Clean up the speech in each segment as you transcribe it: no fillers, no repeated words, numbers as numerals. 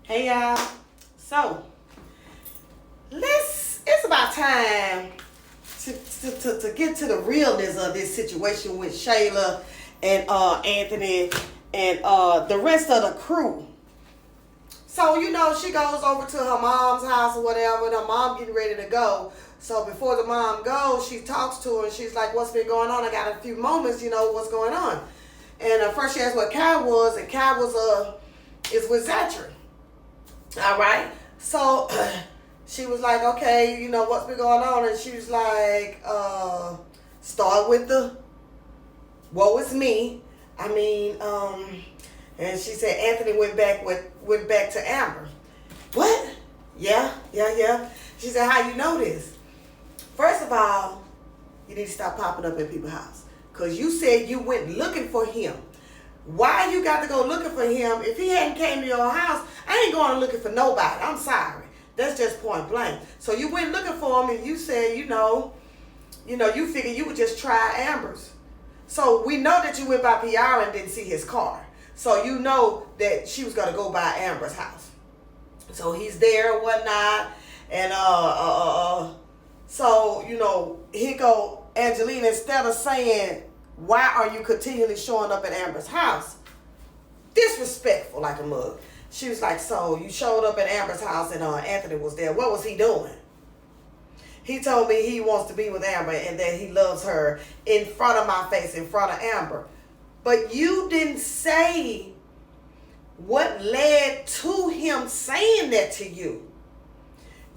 Hey y'all. So it's about time to get to the realness of this situation with Shayla and Anthony and the rest of the crew. So, she goes over to her mom's house or whatever, and her mom getting ready to go. So before the mom goes, she talks to her and she's like, what's been going on? I got a few moments, what's going on. And first she asked what Kai was, and Kai was is with Zachary. All right. So she was like, okay, what's been going on? And she was like, start with the woe is me. And she said Anthony went back to Amber. What? Yeah. She said, how you know this? First of all, you need to stop popping up at people's house. Because you said you went looking for him. Why you got to go looking for him? If he hadn't came to your house, I ain't going looking for nobody. I'm sorry. That's just point blank. So you went looking for him and you said, you figured you would just try Amber's. So we know that you went by PR and didn't see his car. So you know that she was going to go by Amber's house. So he's there or whatnot. And so, here go Angelina, instead of saying, why are you continually showing up at Amber's house? Disrespectful like a mug. She was like, so you showed up at Amber's house and Anthony was there. What was he doing? He told me he wants to be with Amber and that he loves her in front of my face, in front of Amber. But you didn't say what led to him saying that to you.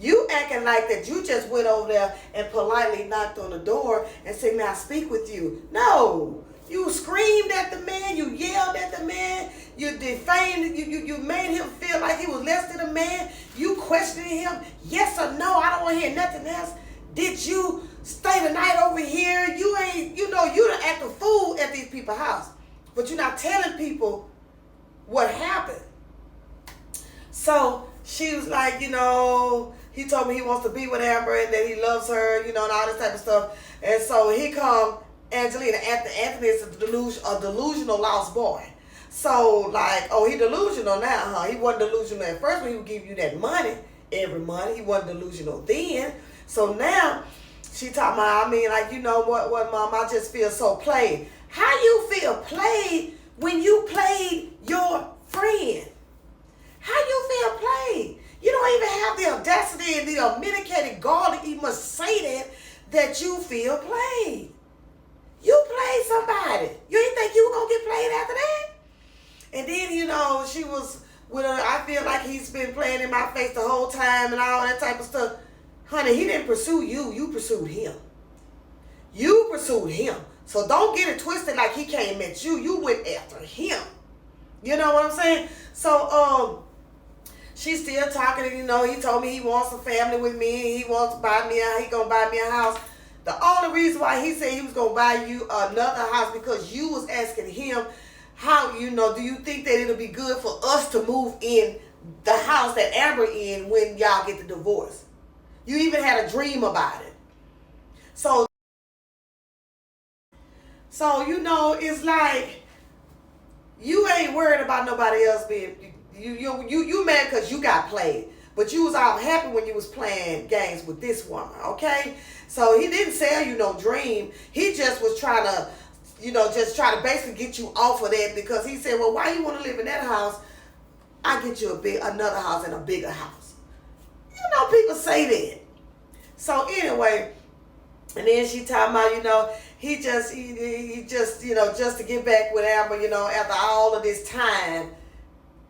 You acting like that you just went over there and politely knocked on the door and said, may I speak with you? No. You screamed at the man. You yelled at the man. You defamed. You made him feel like he was less than a man. You questioning him. Yes or no? I don't want to hear nothing else. Did you stay the night over here? You ain't, you done act a fool at these people's house. But you're not telling people what happened. So she was like, he told me he wants to be with Amber and that he loves her, and all this type of stuff. And so he come, Angelina, Anthony is a delusional lost boy. So like, oh, he delusional now, huh? He wasn't delusional at first when he would give you that money every month. He wasn't delusional then. So now she talking about, what, Mom, I just feel so played. How you feel played when you played your friend? How you feel played? You don't even have the audacity and the unmitigated gall to even say that you feel played. You played somebody. You didn't think you were going to get played after that? And then, she was with her, I feel like he's been playing in my face the whole time and all that type of stuff. Honey, he didn't pursue you. You pursued him. You pursued him. So don't get it twisted like he came at you. You went after him. You know what I'm saying? So, she's still talking, and he told me he wants a family with me. He wants to buy me he gonna buy me a house. The only reason why he said he was gonna buy you another house because you was asking him how, do you think that it'll be good for us to move in the house that Amber in when y'all get the divorce? You even had a dream about it. So it's like you ain't worried about nobody else being. You mad because you got played. But you was all happy when you was playing games with this woman, okay? So he didn't sell you no dream. He just was trying to, basically get you off of that because he said, well, why you want to live in that house? I get you another house and a bigger house. People say that. So anyway, and then she talking about, he just, just to get back with Amber, after all of this time.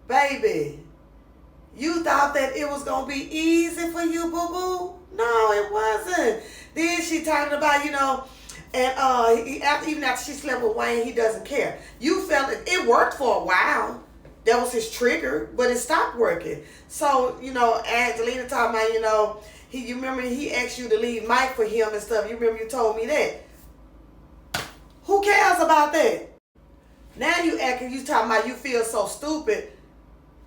Baby, you thought that it was going to be easy for you, boo-boo? No, it wasn't. Then she talking about, and even after she slept with Wayne, he doesn't care. You felt it worked for a while. That was his trigger, but it stopped working. So, Angelina talking about, you remember he asked you to leave Mike for him and stuff. You remember you told me that. Who cares about that? Now you talking about you feel so stupid.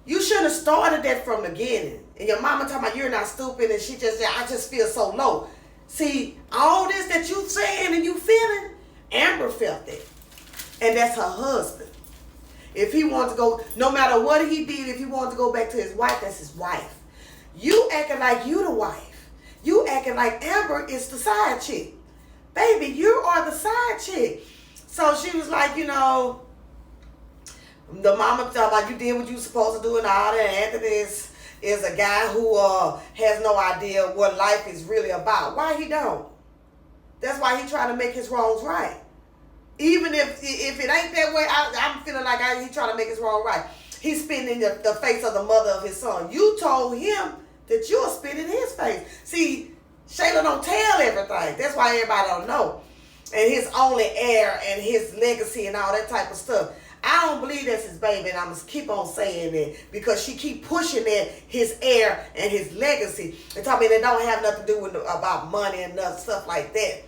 You shouldn't have started that from the beginning. And your mama talking about you're not stupid and she just said, I just feel so low. See, all this that you saying and you feeling, Amber felt it. And that's her husband. If he wanted to go, no matter what he did, if he wanted to go back to his wife, that's his wife. You acting like you the wife. You acting like Amber is the side chick. Baby, you are the side chick. So she was like, you know, the mama talking about you did what you supposed to do and all that. Anthony is a guy who has no idea what life is really about. Why he don't? That's why he trying to make his wrongs right. Even if it ain't that way, I'm feeling like he trying to make his wrong right. He's spitting in the face of the mother of his son. You told him that you'll spit in his face. See, Shayla don't tell everything. That's why everybody don't know. And his only heir and his legacy and all that type of stuff. I don't believe that's his baby, and I'm going to keep on saying it because she keep pushing that his heir and his legacy. And talking about it don't have nothing to do with about money and stuff like that.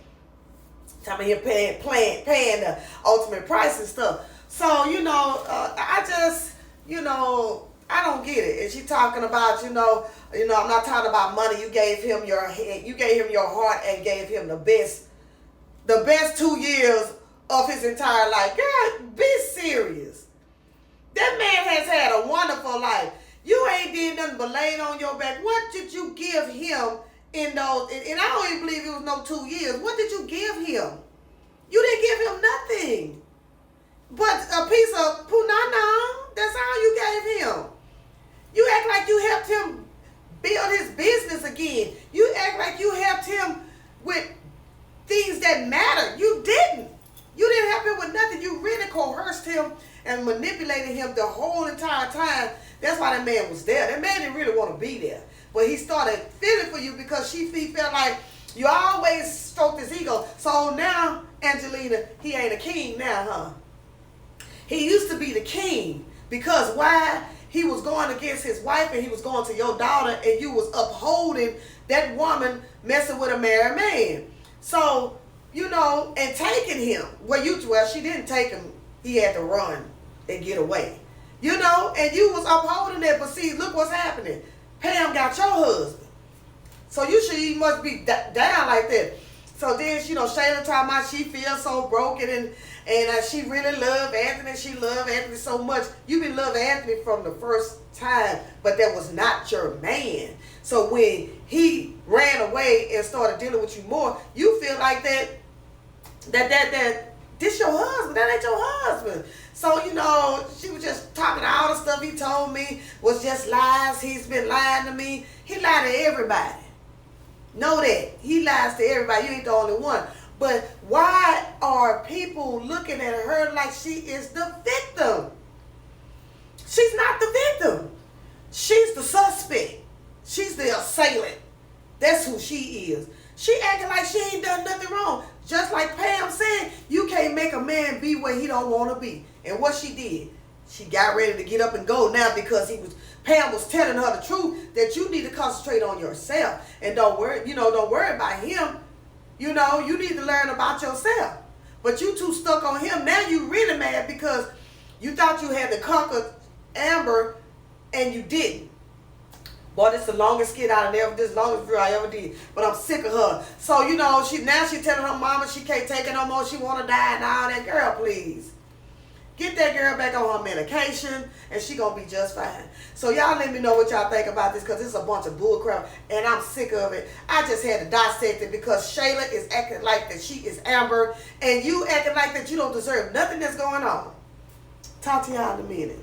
Talking about him paying the ultimate price and stuff. So, you know, I just, you know, I don't get it. And she talking about, you know, I'm not talking about money. You gave him your head, you gave him your heart and gave him the best 2 years of his entire life. Girl, be serious. That man has had a wonderful life. You ain't did nothing but laid on your back. What did you give him in those, and I don't even believe it was no 2 years. What did you give him? You didn't give him nothing but a piece of punana. That's all you gave him. You act like you helped him build his business again. You act like you helped him with things that matter. You didn't. You didn't help him with nothing. You really coerced him and manipulated him the whole entire time. That's why that man was there. That man didn't really want to be there. But he started feeling for you because he felt like you always stroked his ego. So now, Angelina, he ain't a king now, huh? He used to be the king because why? He was going against his wife and he was going to your daughter and you was upholding that woman messing with a married man. So, you know, and taking him. Well, she didn't take him. He had to run and get away. You know, and you was upholding that. But see, look what's happening. Pam got your husband. So you must be down like that. So then, you know, Shayla talking about she feels so broken and she really loved Anthony. She loved Anthony so much. You been loving Anthony from the first time, but that was not your man. So when he ran away and started dealing with you more, you feel like that this your husband. That ain't your husband. So, you know, she was just talking all the stuff he told me was just lies. He's been lying to me. He lied to everybody. Know that. He lies to everybody. You ain't the only one. But why are people looking at her like she is the victim? She's not the victim. She's the suspect. She's the assailant. That's who she is. She acting like she ain't done nothing wrong. Just like Pam said, you can't make a man be where he don't want to be. And what she did, she got ready to get up and go now because Pam was telling her the truth that you need to concentrate on yourself and don't worry about him. You know, you need to learn about yourself. But you too stuck on him. Now you really mad because you thought you had to conquer Amber and you didn't. Boy, this is the longest skit this longest video I ever did. But I'm sick of her. So, you know, she telling her mama she can't take it no more. She want to die and all that. Girl, please. Get that girl back on her medication and she going to be just fine. So y'all let me know what y'all think about this because it's a bunch of bull crap and I'm sick of it. I just had to dissect it because Shayla is acting like that she is Amber and you acting like that you don't deserve nothing that's going on. Talk to y'all in a minute.